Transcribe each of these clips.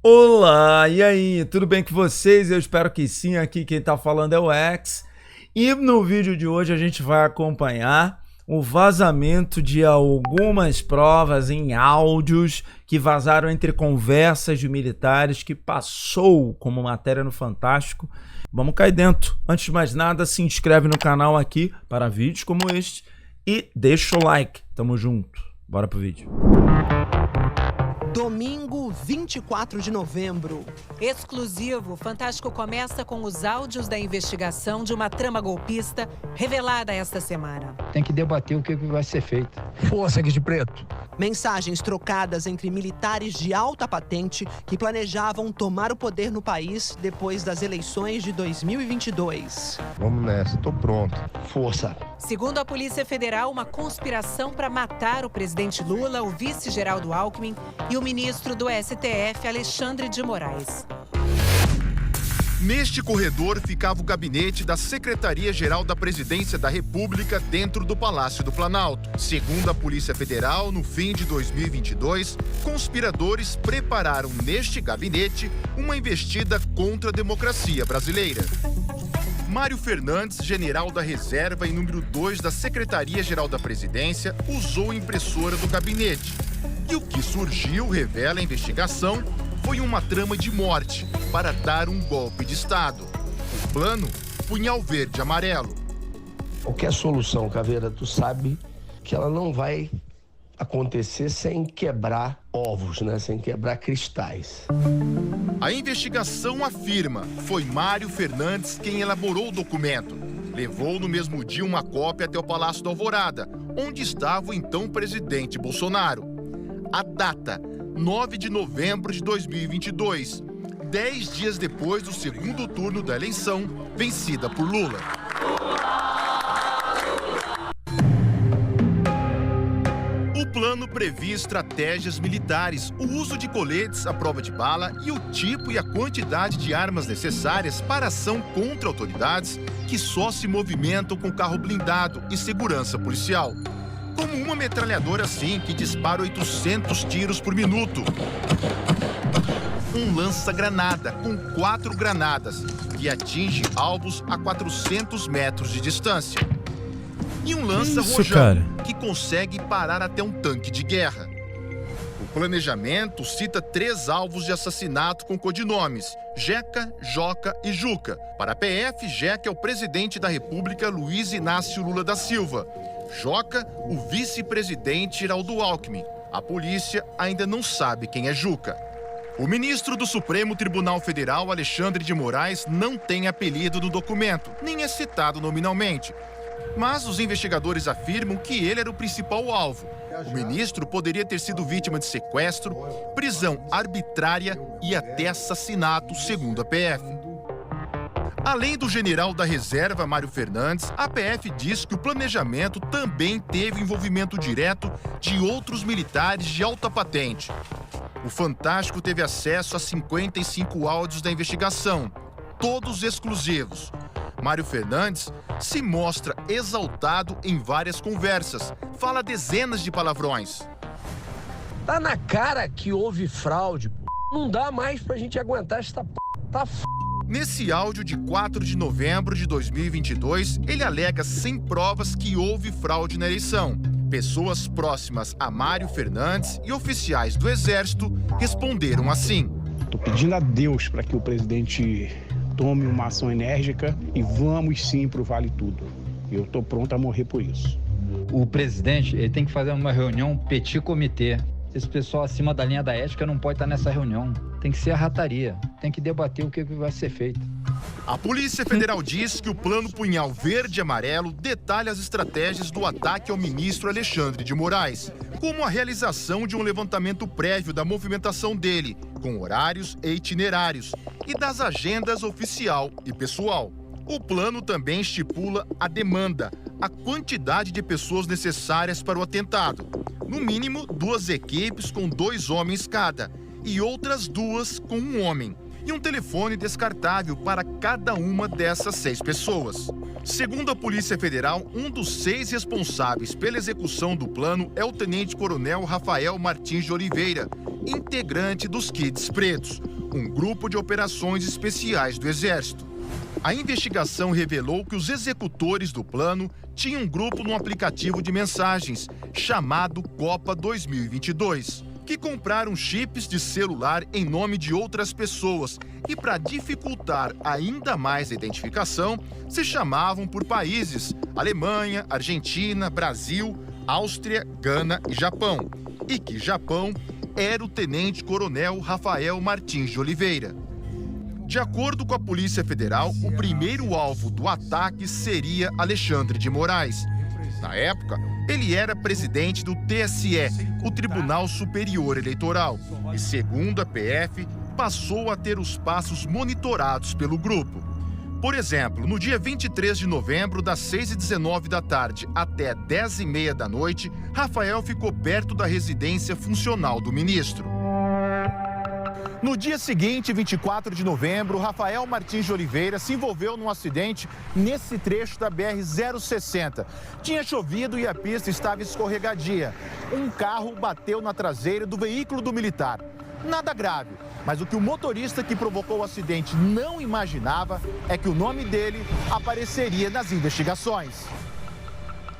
Olá, e aí, tudo bem com vocês? Eu espero que sim, aqui quem tá falando é o X. E no vídeo de hoje a gente vai acompanhar o vazamento de algumas provas em áudios que vazaram entre conversas de militares que passou como matéria no Fantástico. Vamos cair dentro. Antes de mais nada, se inscreve no canal aqui para vídeos como este e deixa o like. Tamo junto. Bora pro vídeo. Domingo, 24 de novembro. Exclusivo, Fantástico começa com os áudios da investigação de uma trama golpista revelada esta semana. Tem que debater o que vai ser feito. Força aqui de preto. Mensagens trocadas entre militares de alta patente que planejavam tomar o poder no país depois das eleições de 2022. Vamos nessa, tô pronto. Força. Segundo a Polícia Federal, uma conspiração para matar o presidente Lula, o vice-Geraldo Alckmin e o ministro do STF, Alexandre de Moraes. Neste corredor ficava o gabinete da Secretaria-Geral da Presidência da República dentro do Palácio do Planalto. Segundo a Polícia Federal, no fim de 2022, conspiradores prepararam neste gabinete uma investida contra a democracia brasileira. Mário Fernandes, general da reserva e número 2 da Secretaria-Geral da Presidência, usou a impressora do gabinete. E o que surgiu, revela a investigação, foi uma trama de morte para dar um golpe de Estado. O plano, punhal verde e amarelo. Qualquer solução, Caveira, tu sabe que ela não vai acontecer sem quebrar ovos, né? Sem quebrar cristais. A investigação afirma que foi Mário Fernandes quem elaborou o documento. Levou no mesmo dia uma cópia até o Palácio da Alvorada, onde estava o então presidente Bolsonaro. A data, 9 de novembro de 2022, 10 dias depois do segundo turno da eleição, vencida por Lula. O plano previa estratégias militares, o uso de coletes à prova de bala e o tipo e a quantidade de armas necessárias para ação contra autoridades que só se movimentam com carro blindado e segurança policial. Como uma metralhadora assim que dispara 800 tiros por minuto. Um lança-granada com 4 granadas que atinge alvos a 400 metros de distância. E um lança-rojão que consegue parar até um tanque de guerra. O planejamento cita 3 alvos de assassinato com codinomes: Jeca, Joca e Juca. Para a PF, Jeca é o presidente da República Luiz Inácio Lula da Silva. Joca, o vice-presidente Geraldo Alckmin. A polícia ainda não sabe quem é Juca. O ministro do Supremo Tribunal Federal, Alexandre de Moraes, não tem apelido no documento, nem é citado nominalmente. Mas os investigadores afirmam que ele era o principal alvo. O ministro poderia ter sido vítima de sequestro, prisão arbitrária e até assassinato, segundo a PF. Além do general da reserva, Mário Fernandes, a PF diz que o planejamento também teve envolvimento direto de outros militares de alta patente. O Fantástico teve acesso a 55 áudios da investigação, todos exclusivos. Mário Fernandes se mostra exaltado em várias conversas, fala dezenas de palavrões. Tá na cara que houve fraude, pô. Não dá mais pra gente aguentar essa p... Tá f... Nesse áudio de 4 de novembro de 2022, ele alega sem provas que houve fraude na eleição. Pessoas próximas a Mário Fernandes e oficiais do Exército responderam assim. Estou pedindo a Deus para que o presidente tome uma ação enérgica e vamos sim para o Vale Tudo. Eu estou pronto a morrer por isso. O presidente ele tem que fazer uma reunião petit comitê. Esse pessoal acima da linha da ética não pode estar nessa reunião. Tem que ser a rataria. Tem que debater o que vai ser feito. A Polícia Federal diz que o plano punhal verde e amarelo detalha as estratégias do ataque ao ministro Alexandre de Moraes, como a realização de um levantamento prévio da movimentação dele, com horários e itinerários, e das agendas oficial e pessoal. O plano também estipula a demanda, a quantidade de pessoas necessárias para o atentado. No mínimo, 2 equipes com 2 homens cada, e outras 2 com 1 homem. e um telefone descartável para cada uma dessas 6 pessoas. Segundo a Polícia Federal, um dos 6 responsáveis pela execução do plano é o tenente-coronel Rafael Martins de Oliveira, integrante dos Kids Pretos, um grupo de operações especiais do Exército. A investigação revelou que os executores do plano tinham um grupo no aplicativo de mensagens chamado Copa 2022, que compraram chips de celular em nome de outras pessoas e, para dificultar ainda mais a identificação, se chamavam por países: Alemanha, Argentina, Brasil, Áustria, Gana e Japão. E que Japão era o tenente-coronel Rafael Martins de Oliveira. De acordo com a Polícia Federal, o primeiro alvo do ataque seria Alexandre de Moraes. Na época, ele era presidente do TSE, o Tribunal Superior Eleitoral, e, segundo a PF, passou a ter os passos monitorados pelo grupo. Por exemplo, no dia 23 de novembro, das 6h19 da tarde até 10h30 da noite, Rafael ficou perto da residência funcional do ministro. No dia seguinte, 24 de novembro, Rafael Martins de Oliveira se envolveu num acidente nesse trecho da BR-060. Tinha chovido e a pista estava escorregadia. Um carro bateu na traseira do veículo do militar. Nada grave, mas o que o motorista que provocou o acidente não imaginava é que o nome dele apareceria nas investigações.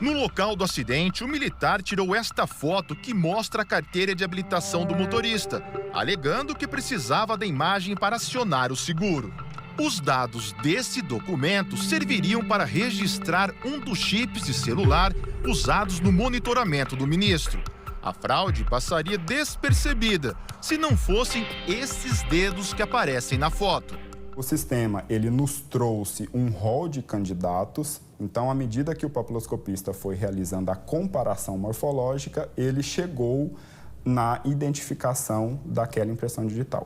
No local do acidente, o militar tirou esta foto que mostra a carteira de habilitação do motorista, alegando que precisava da imagem para acionar o seguro. Os dados desse documento serviriam para registrar um dos chips de celular usados no monitoramento do ministro. A fraude passaria despercebida se não fossem esses dedos que aparecem na foto. O sistema, ele nos trouxe um rol de candidatos, então, à medida que o papiloscopista foi realizando a comparação morfológica, ele chegou na identificação daquela impressão digital.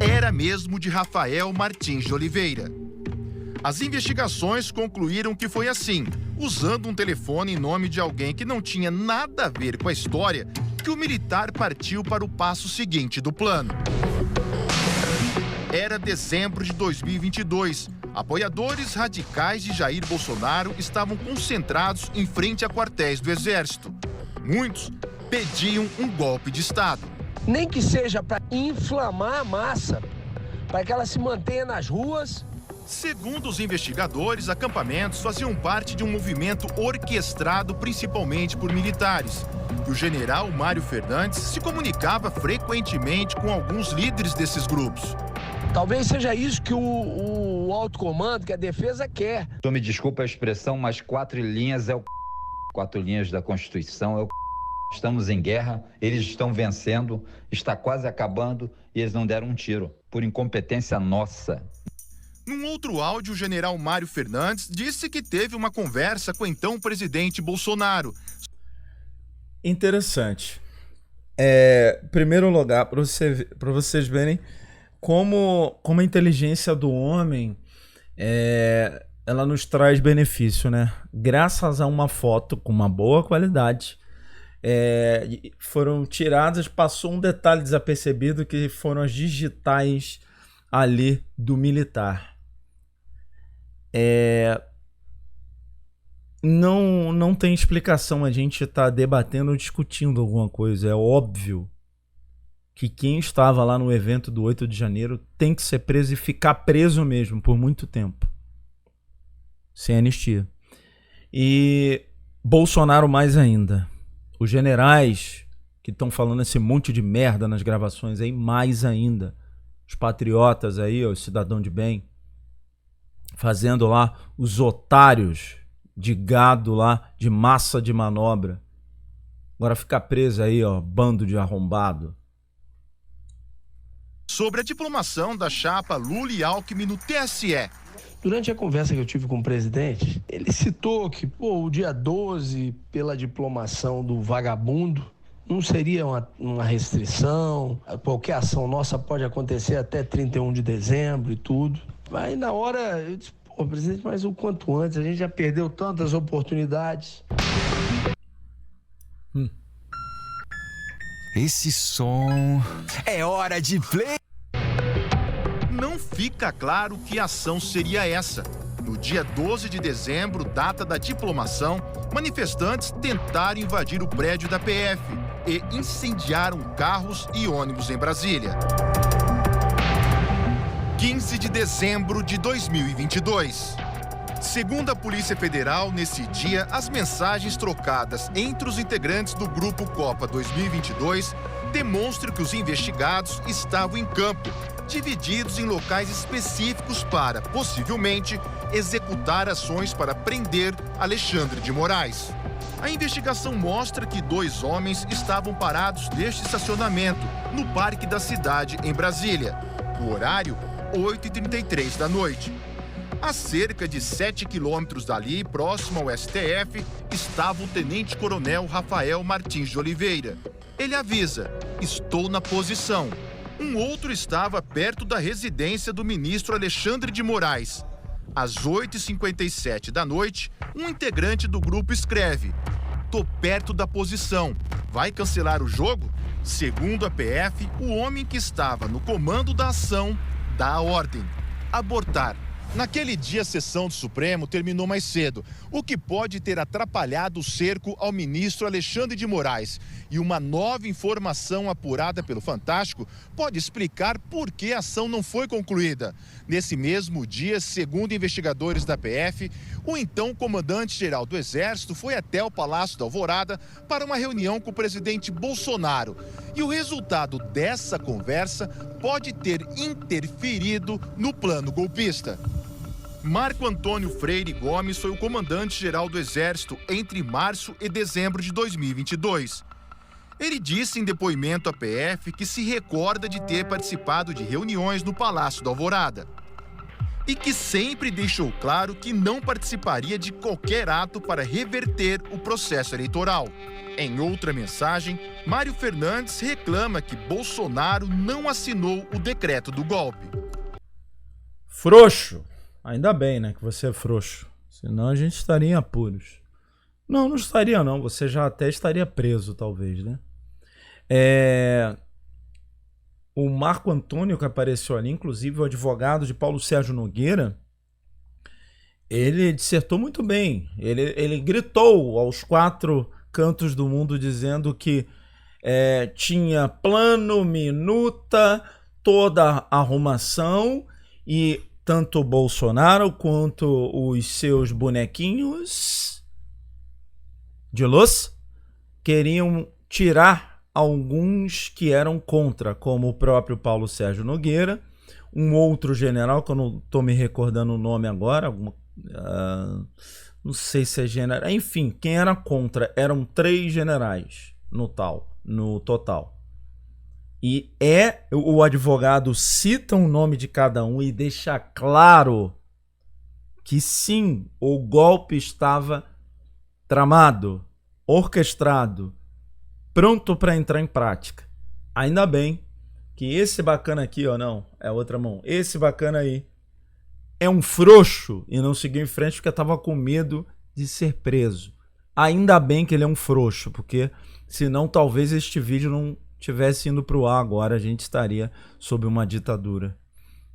Era mesmo de Rafael Martins de Oliveira. As investigações concluíram que foi assim, usando um telefone em nome de alguém que não tinha nada a ver com a história, que o militar partiu para o passo seguinte do plano. Era dezembro de 2022. Apoiadores radicais de Jair Bolsonaro estavam concentrados em frente a quartéis do Exército. Muitos pediam um golpe de Estado. Nem que seja para inflamar a massa, para que ela se mantenha nas ruas. Segundo os investigadores, acampamentos faziam parte de um movimento orquestrado principalmente por militares. E o general Mário Fernandes se comunicava frequentemente com alguns líderes desses grupos. Talvez seja isso que o alto comando, que a defesa quer. Me desculpa a expressão, mas 4 linhas é o 4 linhas da Constituição é o Estamos em guerra, eles estão vencendo, está quase acabando e eles não deram um tiro, por incompetência nossa. Num outro áudio, o general Mário Fernandes disse que teve uma conversa com o então presidente Bolsonaro. Interessante. Primeiro lugar, para vocês verem como a inteligência do homem ela nos traz benefício, né? Graças a uma foto com uma boa qualidade, foram tiradas, passou um detalhe desapercebido, que foram as digitais ali do militar. Não tem explicação a gente estar debatendo ou discutindo alguma coisa. É óbvio que quem estava lá no evento do 8 de janeiro tem que ser preso e ficar preso mesmo por muito tempo, sem anistia. E Bolsonaro mais ainda. Os generais que estão falando esse monte de merda nas gravações aí, mais ainda. Os patriotas aí, os cidadão de bem, fazendo lá os otários de gado lá, de massa de manobra. Agora fica preso aí, ó, bando de arrombado. Sobre a diplomação da chapa Lula e Alckmin no TSE. Durante a conversa que eu tive com o presidente, ele citou que o dia 12, pela diplomação do vagabundo, não seria uma restrição, qualquer ação nossa pode acontecer até 31 de dezembro e tudo. Aí na hora eu disse, presidente, mas o quanto antes, a gente já perdeu tantas oportunidades. Esse som é hora de play. Não fica claro que ação seria essa. No dia 12 de dezembro, data da diplomação, manifestantes tentaram invadir o prédio da PF e incendiaram carros e ônibus em Brasília. 15 de dezembro de 2022. Segundo a Polícia Federal, nesse dia, as mensagens trocadas entre os integrantes do Grupo Copa 2022 demonstram que os investigados estavam em campo, divididos em locais específicos para, possivelmente, executar ações para prender Alexandre de Moraes. A investigação mostra que 2 homens estavam parados neste estacionamento, no Parque da Cidade, em Brasília. O horário, 8h33 da noite. A cerca de 7 quilômetros dali, próximo ao STF, estava o tenente-coronel Rafael Martins de Oliveira. Ele avisa: estou na posição. Um outro estava perto da residência do ministro Alexandre de Moraes. Às 8h57 da noite, um integrante do grupo escreve: tô perto da posição. Vai cancelar o jogo? Segundo a PF, o homem que estava no comando da ação dá a ordem: abortar. Naquele dia, a sessão do Supremo terminou mais cedo, o que pode ter atrapalhado o cerco ao ministro Alexandre de Moraes. E uma nova informação apurada pelo Fantástico pode explicar por que a ação não foi concluída. Nesse mesmo dia, segundo investigadores da PF, o então comandante-geral do Exército foi até o Palácio da Alvorada para uma reunião com o presidente Bolsonaro. E o resultado dessa conversa pode ter interferido no plano golpista. Marco Antônio Freire Gomes foi o comandante-geral do Exército entre março e dezembro de 2022. Ele disse em depoimento à PF que se recorda de ter participado de reuniões no Palácio da Alvorada e que sempre deixou claro que não participaria de qualquer ato para reverter o processo eleitoral. Em outra mensagem, Mário Fernandes reclama que Bolsonaro não assinou o decreto do golpe. Frouxo. Ainda bem, né, que você é frouxo. Senão a gente estaria em apuros. Não, não estaria não. Você já até estaria preso, talvez, né? O Marco Antônio, que apareceu ali, inclusive o advogado de Paulo Sérgio Nogueira, ele dissertou muito bem. Ele gritou aos 4 cantos do mundo dizendo que tinha plano, minuta, toda a arrumação e tanto o Bolsonaro quanto os seus bonequinhos de luz queriam tirar alguns que eram contra, como o próprio Paulo Sérgio Nogueira, um outro general, que eu não estou me recordando o nome agora, não sei se é general, enfim, quem era contra, eram 3 generais no total. E o advogado cita o nome de cada um e deixa claro que sim, o golpe estava tramado, orquestrado, pronto para entrar em prática. Ainda bem que esse bacana aqui, ó, não, é outra mão, esse bacana aí é um frouxo e não seguiu em frente porque estava com medo de ser preso. Ainda bem que ele é um frouxo, porque senão talvez este vídeo não tivesse indo pro ar agora, a gente estaria sob uma ditadura.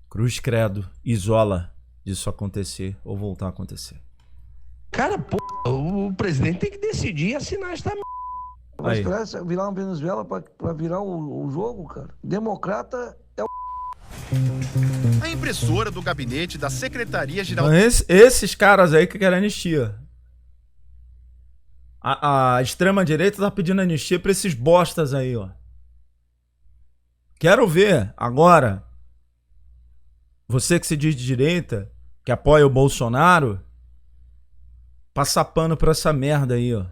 Cruz credo, isola disso acontecer ou voltar a acontecer. Cara, o presidente tem que decidir e assinar esta merda. Vai virar uma Venezuela pra virar o jogo, cara. Democrata é o... A impressora do gabinete da Secretaria-Geral... Esses caras aí que querem anistia. A extrema-direita tá pedindo anistia pra esses bostas aí, ó. Quero ver agora, você que se diz de direita, que apoia o Bolsonaro, passar pano pra essa merda aí, ó.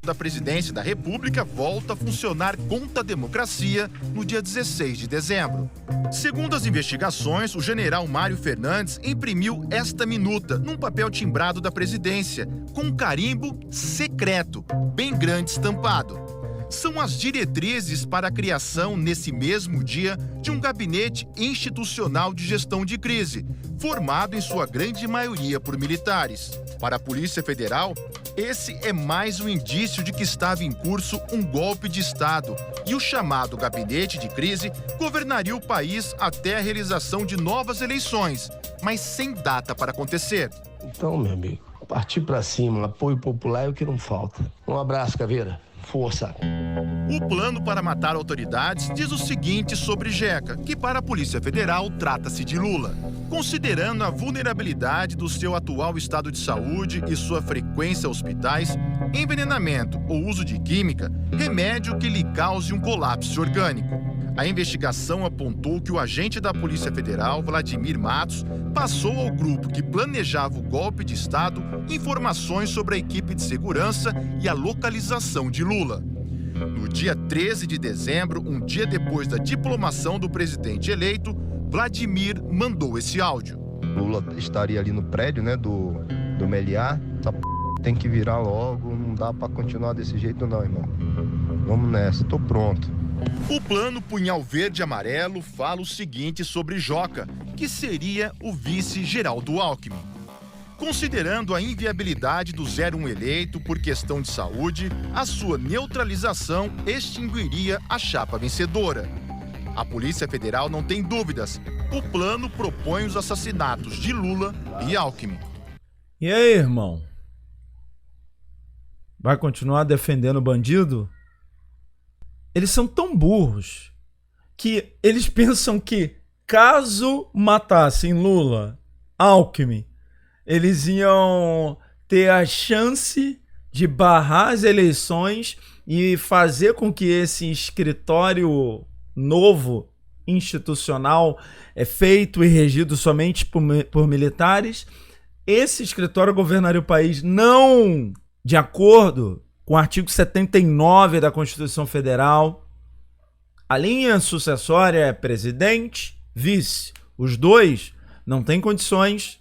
Da Presidência da República volta a funcionar contra a democracia no dia 16 de dezembro. Segundo as investigações, o general Mário Fernandes imprimiu esta minuta num papel timbrado da presidência, com um carimbo secreto, bem grande estampado. são as diretrizes para a criação, nesse mesmo dia, de um gabinete institucional de gestão de crise, formado em sua grande maioria por militares. Para a Polícia Federal, esse é mais um indício de que estava em curso um golpe de Estado e o chamado gabinete de crise governaria o país até a realização de novas eleições, mas sem data para acontecer. Então, meu amigo, partir pra cima, apoio popular é o que não falta. Um abraço, Caveira. Força. O plano para matar autoridades diz o seguinte sobre Jeca, que para a Polícia Federal trata-se de Lula. Considerando a vulnerabilidade do seu atual estado de saúde e sua frequência a hospitais, envenenamento ou uso de química, remédio que lhe cause um colapso orgânico. A investigação apontou que o agente da Polícia Federal, Vladimir Matos, passou ao grupo que planejava o golpe de Estado informações sobre a equipe de segurança e a localização de Lula. No dia 13 de dezembro, um dia depois da diplomação do presidente eleito, Vladimir mandou esse áudio. Lula estaria ali no prédio, né, do Meliá. Essa tem que virar logo, não dá pra continuar desse jeito não, irmão. Vamos nessa, tô pronto. O plano Punhal Verde e Amarelo fala o seguinte sobre Joca, que seria o vice-geral do Alckmin. Considerando a inviabilidade do 01 eleito por questão de saúde, a sua neutralização extinguiria a chapa vencedora. A Polícia Federal não tem dúvidas. O plano propõe os assassinatos de Lula e Alckmin. E aí, irmão? Vai continuar defendendo o bandido? Eles são tão burros que eles pensam que, caso matassem Lula, Alckmin, eles iam ter a chance de barrar as eleições e fazer com que esse escritório novo, institucional, feito e regido somente por militares, esse escritório governaria o país não de acordo com o artigo 79 da Constituição Federal. A linha sucessória é presidente, vice. Os dois não têm condições.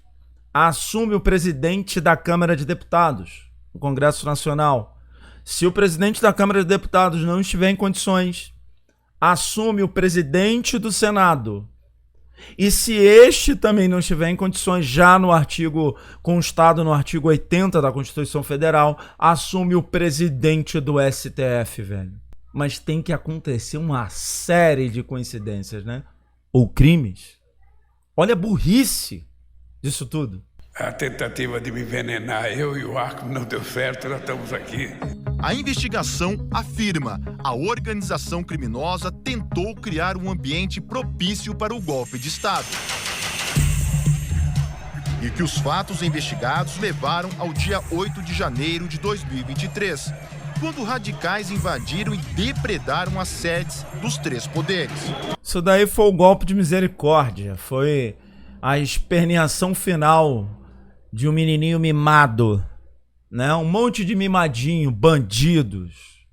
Assume o presidente da Câmara de Deputados, no Congresso Nacional. Se o presidente da Câmara de Deputados não estiver em condições, assume o presidente do Senado. E se este também não estiver em condições, já no artigo constado no artigo 80 da Constituição Federal, assume o presidente do STF, velho. Mas tem que acontecer uma série de coincidências, né? Ou crimes. Olha a burrice disso tudo. A tentativa de me envenenar eu e o Alckmin não deu certo, nós estamos aqui. A investigação afirma a organização criminosa tentou criar um ambiente propício para o golpe de Estado. E que os fatos investigados levaram ao dia 8 de janeiro de 2023, quando radicais invadiram e depredaram as sedes dos três poderes. Isso daí foi o golpe de misericórdia, foi a esperneação final de um menininho mimado, né? Um monte de mimadinho, bandidos,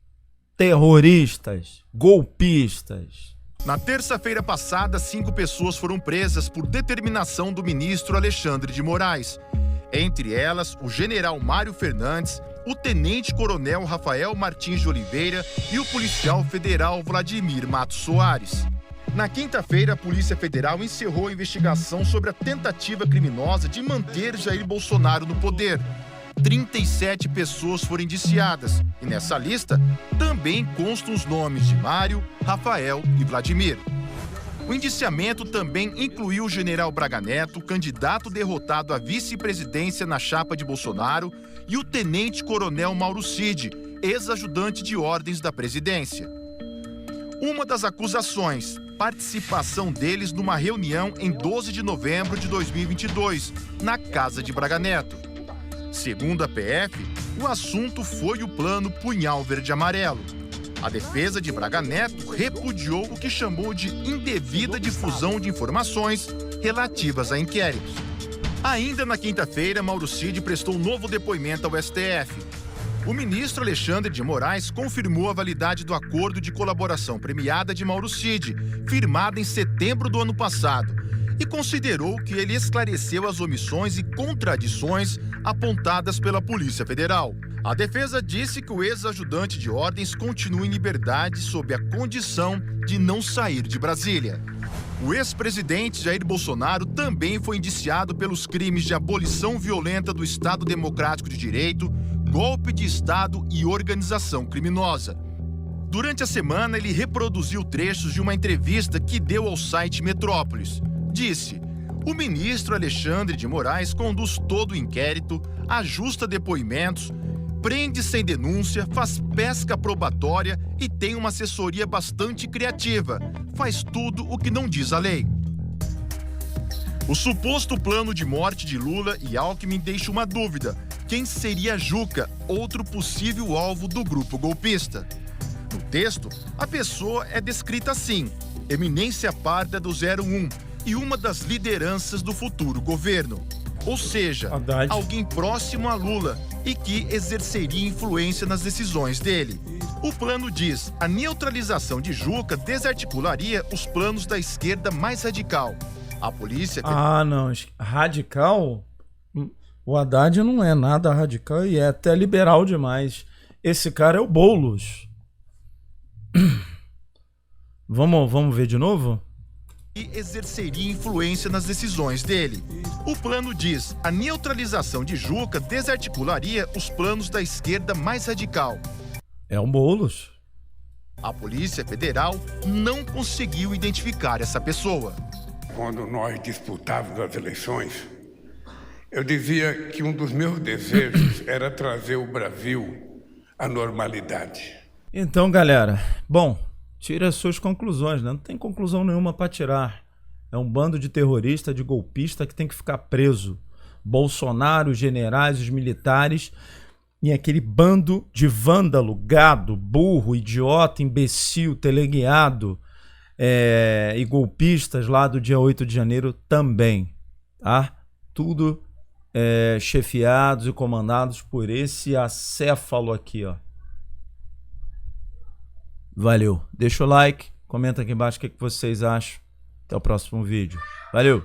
terroristas, golpistas. Na terça-feira passada, 5 pessoas foram presas por determinação do ministro Alexandre de Moraes. Entre elas, o general Mário Fernandes, o tenente-coronel Rafael Martins de Oliveira e o policial federal Vladimir Matos Soares. Na quinta-feira, a Polícia Federal encerrou a investigação sobre a tentativa criminosa de manter Jair Bolsonaro no poder. 37 pessoas foram indiciadas e nessa lista também constam os nomes de Mário, Rafael e Vladimir. O indiciamento também incluiu o general Braga Neto, candidato derrotado à vice-presidência na chapa de Bolsonaro, e o tenente-coronel Mauro Cid, ex-ajudante de ordens da presidência. Uma das acusações, participação deles numa reunião em 12 de novembro de 2022, na casa de Braga Neto. Segundo a PF, o assunto foi o plano Punhal Verde e Amarelo. A defesa de Braga Neto repudiou o que chamou de indevida difusão de informações relativas a inquéritos. Ainda na quinta-feira, Mauro Cid prestou um novo depoimento ao STF. O ministro Alexandre de Moraes confirmou a validade do acordo de colaboração premiada de Mauro Cid, firmado em setembro do ano passado, e considerou que ele esclareceu as omissões e contradições apontadas pela Polícia Federal. A defesa disse que o ex-ajudante de ordens continua em liberdade sob a condição de não sair de Brasília. O ex-presidente Jair Bolsonaro também foi indiciado pelos crimes de abolição violenta do Estado Democrático de Direito, golpe de Estado e organização criminosa. Durante a semana, ele reproduziu trechos de uma entrevista que deu ao site Metrópolis. Disse: o ministro Alexandre de Moraes conduz todo o inquérito, ajusta depoimentos, prende sem denúncia, faz pesca probatória e tem uma assessoria bastante criativa. Faz tudo o que não diz a lei. O suposto plano de morte de Lula e Alckmin deixa uma dúvida: quem seria Juca, outro possível alvo do grupo golpista? No texto, a pessoa é descrita assim: eminência parda do 01 e uma das lideranças do futuro governo. Ou seja, alguém próximo a Lula e que exerceria influência nas decisões dele. O plano diz: a neutralização de Juca desarticularia os planos da esquerda mais radical. A polícia... Ah, não. Radical? O Haddad não é nada radical e é até liberal demais. Esse cara é o Boulos. Vamos ver de novo? E exerceria influência nas decisões dele. O plano diz: a neutralização de Juca desarticularia os planos da esquerda mais radical. É um Boulos. A Polícia Federal não conseguiu identificar essa pessoa. Quando nós disputávamos as eleições, eu dizia que um dos meus desejos era trazer o Brasil à normalidade. Então, galera, bom, tire as suas conclusões, né? Não tem conclusão nenhuma para tirar. É um bando de terrorista, de golpista que tem que ficar preso. Bolsonaro, os generais, os militares e aquele bando de vândalo, gado, burro, idiota, imbecil, teleguiado e golpistas lá do dia 8 de janeiro também, tá? Tudo chefiados e comandados por esse acéfalo aqui, ó. Valeu. Deixa o like, comenta aqui embaixo o que vocês acham. Até o próximo vídeo. Valeu!